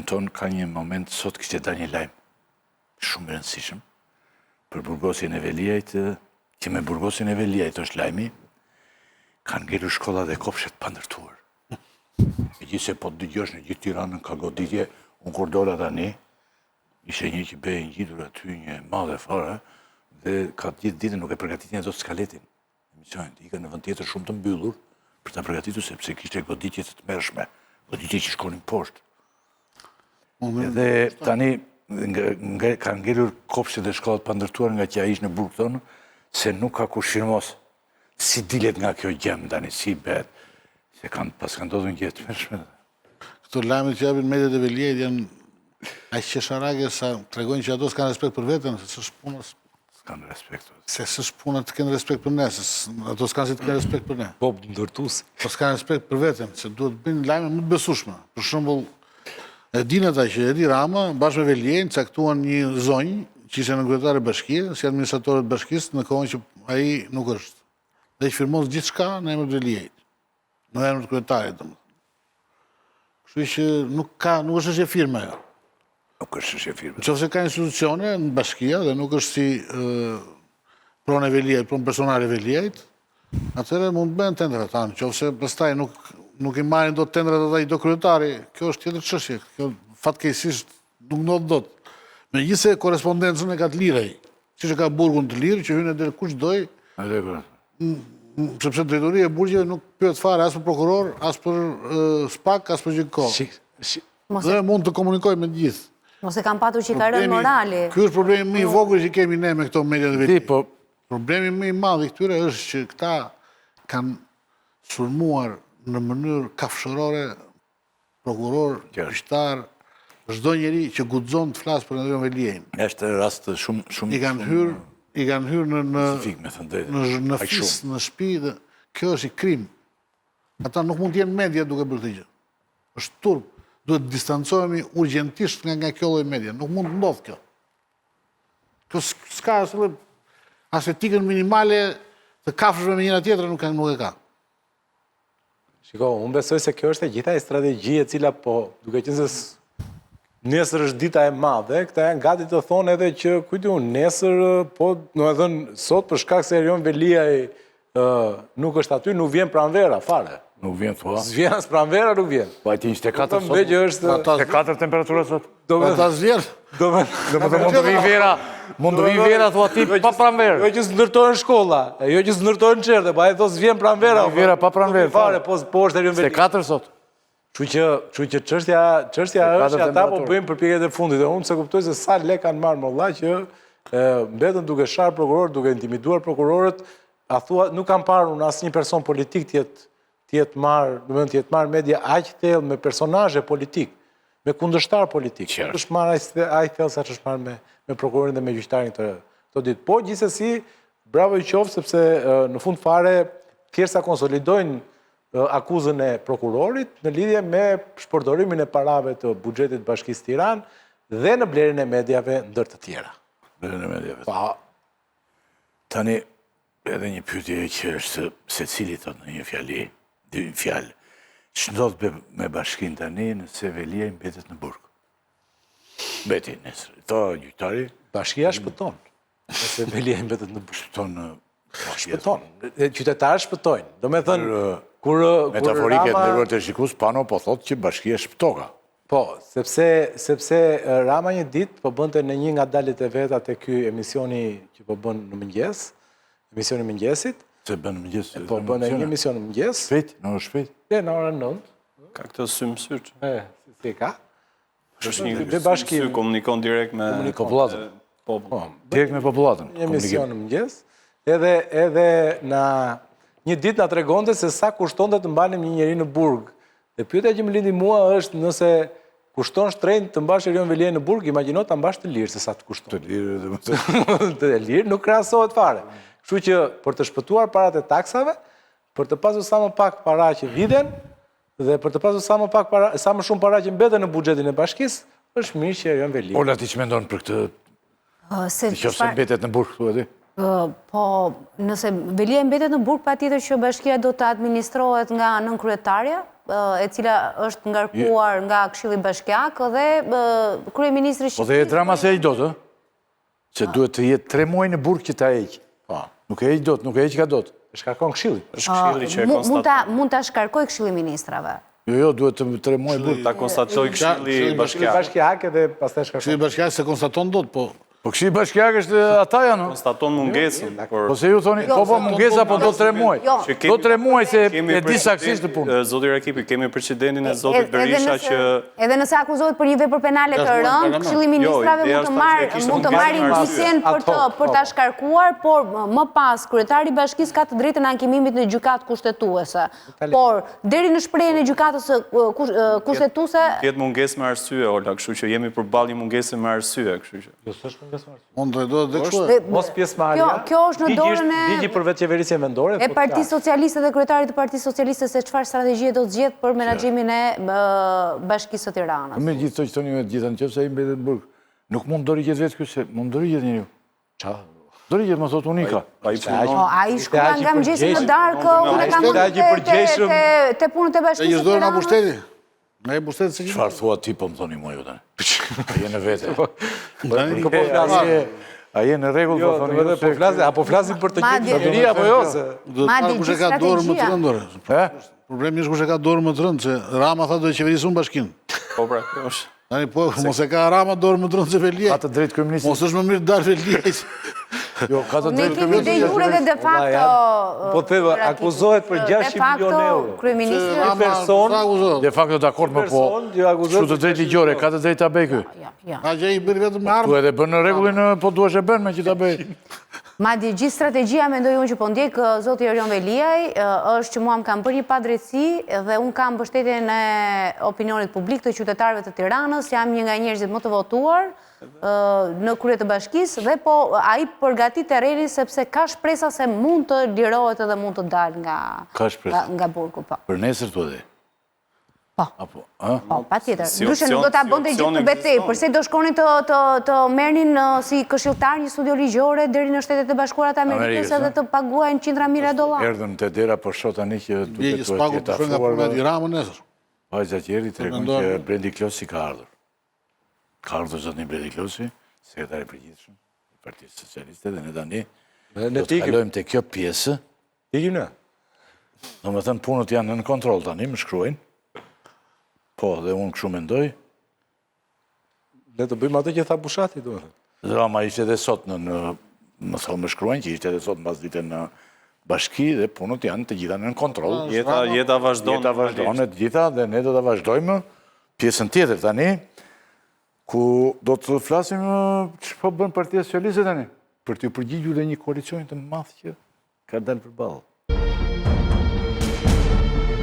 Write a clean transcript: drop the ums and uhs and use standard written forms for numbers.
bashkinë tonë ka një moment, sot kështë da një lajmë shumë rëndësishëm për burgosin e Veliajt, që me burgosin e Veliajt është lajmi, kanë ngelur shkolla dhe kopshet pandërtuar. E gjithë se po të dëgjosh në gjithë Tiranën ka goditje, unë kur dola tani, ishe një që bejë ngjitur aty një madhe fare, dhe ka gjithë ditën nuk e përgatitin ato skaletin. I ka në vend tjetër shumë të mbyllur për ta përgatitur sepse kishte goditje të tmerrshme, goditje që shkonin poshtë. Dhe tani ka ngelur kopshtet e shkollat pandërtuar nga që ai ishte në burg tonë, se nuk ka kushirmos si dilet nga kjo gjem tani, si bet, se pas kanë ndodhur një gjë të tmerrshme. Këto lajmet që japin mediat e Veliajt janë aq qesharake sa tregojnë që ato s'kan respekt për veten, se s'është puna. S'kan respekt. Se s'është puna të kenë respekt për ne, se ato s'kan si të kenë respekt për ne. Po ndërtues. Po s'kan respekt për veten, se duhet të bëjnë lajme më të besueshme. Për shembull, e dinë ata që Edi Rama bashkë me Veliajin caktuan një zonjë që ishte në kryetare bashkie, si administratorët bashkisë, në kohën që ai nuk është. Dhe që firmos gjithçka në emër të Veliajit. Në emër të kryetarit, domethënë. Kështu që nuk është asgjë firme ajo. Nuk është asgjë firme. Nëse ka institucione në bashkia dhe nuk është si pronë e Veliajit, pronë personale e Veliajit, atëherë mund të bëhen tendra ta, nëse pastaj nuk i marrin dot tendrat ata i do kryetari, kjo është tjetër çështje. Kjo fatkeqësisht nuk ndodh dot. Megjithëse korrespondencën e ka të lirë ai. Siç e ka burgun të lirë që hyn edhe kush doj. Sepse drejtoria e burgjeve nuk pyet fare as për prokuror, as për SPAK, as për gjykohë. Dhe mund të komunikojë me të gjithë. Mos e kam patur që ka rënë morali. Ky është problemi më i vogël që kemi ne me këto media të vetë. Problemi më i madh i këtyre është që këta kanë sulmuar në mënyrë kafshërore prokuror, gjyqtar, çdo njeri që guxon të flasë për Andreon Veliajin. Është rast shumë I kanë hyrë në fis, në shtëpi dhe kjo është i krim. Ata nuk mund të jenë media duke bërë këtë gjë. Është turp. Duhet të distancohemi urgjentisht nga kjo lloj media. Nuk mund të ndodhë kjo. Kjo s'ka as etikën minimale të kafshëve me njëra tjetrën nuk e ka. Shiko, unë besoj se kjo është e gjitha e strategji e cila po, duke qenë se nesër është dita e madhe, këta janë gati të thonë edhe që, kujti unë, nesër, po, në e dhënë, sot për shkak se Andreon Veliaj nuk është aty, nuk vjen pranvera, fare. Nuk vjen thua. S'vjen as pranvera, nuk vjen. Po ajti 24 sot. Që është 24 temperatura sot. Ata s'vjen. Mund të vi vera thua ti pa pranverë. Jo që s'ndërtojnë shkolla, jo që s'ndërtojnë qerë, po ai thos s'vjen pranvera. Vera pa pranverë. Fare, po është Andreon Veliaj. 24 sot. Kështu që çështja është që ata po bëjmë përpjekjet e fundit dhe unë se kuptoj se sa lek kanë marrë molla që mbetën duke sharë prokurorët, duke intimiduar prokurorët, a thua nuk kam parë unë asnjë person politik tjetë marrë media aq thellë me personazhe politik, me kundërshtar politik. Është marrë aq thellë sa ç'është marrë me prokurorin dhe me gjyqtarin këto ditë. Po gjithsesi, bravo i qoftë sepse në fund fare thjesht konsolidojnë akuzën e prokurorit në lidhje me shpërdorimin e parave të buxhetit të Bashkisë Tiranë dhe në blerjen e mediave ndër të tjera. Blerjen e mediave. Tani edhe një pyetje që është secili thotë në një fjalë. Ç'ndodh me Bashkinë tani nëse Veliaj mbetet në burg? Mbeti nesër. Tha gjyqtari, Bashkia shpëton. Nëse Veliaj mbetet në burg. Shpëton. Qytetarët shpëtojnë. Do me thënë, metaforike të ndëruar të shikus, Pano po thotë që Bashkia shpëtoka. Po, sepse Rama një ditë po bënte në një nga dalet e veta të ky emisioni që po bën në mëngjes, emisioni mëngjesit. Se bën në mëngjes? Po bën e një emision në mëngjes. Shpejt, në orë shpejt? Në orën 9. Ka këtë sy mësyrë. Si ka? është një sy komunikon direkt me popullatën. Direkt me popullatën. Një emision në mëngjes. Edhe në një ditë nga tregonte se sa kushtonte të mbanim një njeri në burg. Dhe pyetja që më lindi mua është nëse kushton shtrenjtë të mbash Andreon Veliaj në burg, imagjino ta mbash të lirë se sa të kushton. Të lirë, domethënë. Të lirë nuk krahasohet fare. Kështu që për të shpëtuar parat e taksave, për të pasur sa më pak para që viden dhe për të pasur sa më shumë para që mbeten në buxhetin e bashkisë, është mirë që Andreon Veliaj. Ola, ti ç'mendon për këtë? Nëse mbetet në burg këtu aty? Po, nëse Veliaj mbetet në burg, patjetër që bashkia do të administrohet nga nënkryetaria, e cila është ngarkuar nga Këshilli Bashkiak dhe kryeministri Po dhe e drama se e do të? Se duhet të jetë 3 muaj në burg që ta eqë. Nuk e eqë do të, nuk e eqë ka do të. Shkarkon Këshilli. Është Këshilli që e konstaton. Mund ta shkarkoj Këshilli Ministrave. Jo, duhet të 3 muaj burg. Ta konstatoj Këshilli Bashkiak. Bashkiak edhe pastaj shkarkon. Këshilli Bashkiak se konstaton dot, po Po Këshilli Bashkiak është ata janë. Konstaton mungesën. Po se ju thoni, po mungesa po do 3 muaj. Do 3 muaj se e di saksisht të punë. Zoti Rakipi, kemi precedentin e zotit Berisha që... Edhe nëse akuzohet për një vepër penale të rëndë, Këshilli Ministrave mund të marrë indicjen për ta shkarkuar, por më pas kryetari i bashkisë ka të drejtën ankimimit në gjykatë kushtetuese. Por deri në shprehjen e gjykatës kushtetuese Ketë mungesë me arsye, Ola, kështu që jemi përballë një mungese me arsye, kështu që. mund të drejtohet dhe kështu. Mos pjesëmarrja. Kjo është në dorën e Ligji për vetë qeverisje vendore. e Partisë Socialiste dhe kryetarit të Partisë Socialiste se çfarë strategjie do të zgjedh për menaxhimin e Bashkisë së Tiranës. Me gjithë të që thoni me gjithë në qëfë se i mbetet në burg. Nuk mund do rigjet vetë kjo se mund do rigjet njëri. Qa? Do rigjet më thot unika. A i shkua nga mëgjesi në darkë, unë kam të punët e Bashkisë së Tiranës. Nga Tiranës. pushteti. Nga i pushteti se Qëfar thua ti po më thoni mua ju tani? A je në vete. A je në regull po thoni ju se... A po flasim për të gjithë Madje- qeveria apo jo? Madje kush e gjithë ka dorën më të strategjia. rëndore. Problemi është kush e ka dorën më të rëndë, se Rama tha do të qeverisë unë bashkinë. Po pra, kjo është. Tani po, mos e ka Rama dorën më të rëndë se Velia. Ka të drejtë kryeministri. Mos është më mirë të dalë Velia. Jo, ka të Ne drejtë kemi de jure dhe de facto... Po të akuzohet për 600 milion euro. Kryeministri... person- De facto dakord më po. person ju akuzohet Kështu të drejtë ligjore, ka të drejtë ta bëj ky. A gjë i bëri vetëm me Tu armë. edhe bën në rregullin, po duhesh e bën me që ta bëj. Madje gjithë strategjia mendoj unë që po ndjek zoti Erion Veliaj është që mua më kam bërë një padrejtësi dhe unë kam mbështetjen e opinionit publik të qytetarëve të Tiranës, jam një nga njerëzit më të votuar në krye të bashkisë dhe po ai përgatit terrenin sepse ka shpresa se mund të lirohet edhe mund të dalë Ka shpresë. nga burgu. Po. Për nesër tu edhe. Po. Apo, ha? Po, pa tjetër. Si Ndryshe nuk do ta bënte opcion gjithë të betej, ekziston. përse do shkonin të merrnin si këshilltar një studio ligjore deri në Shtetet e Bashkuara të Amerikës Amerikës, edhe të paguajnë qindra mijëra dollar. Erdhën te dera po shoh tani që Dje duhet që të spaku të shkojnë nga përmet i Ramën nesër. Vajza Qeri tregon mendoj- që Blendi Klosi ka ardhur. Ka ardhur zotni Blendi Klosi, sekretari i përgjithshëm i Partisë Socialiste dhe ne tani Ne do të tikim. kalojmë te kjo pjesë. Ikim ne. Domethënë punët janë në kontroll tani, më shkruajnë. Po, dhe unë kështu mendoj. Ne të bëjmë atë që tha Bushati, domethënë. Drama ishte edhe sot më shkruajnë që ishte edhe sot mbas dite në bashki dhe punët janë të gjitha në kontroll. Jeta vazhdon. Jeta vazhdojnë të gjitha dhe ne do të vazhdojmë pjesën tjetër tani, ku do të flasim që po bën Partia Socialiste tani, për të përgjigjur dhe një koalicion të madh që ka dalë përballë.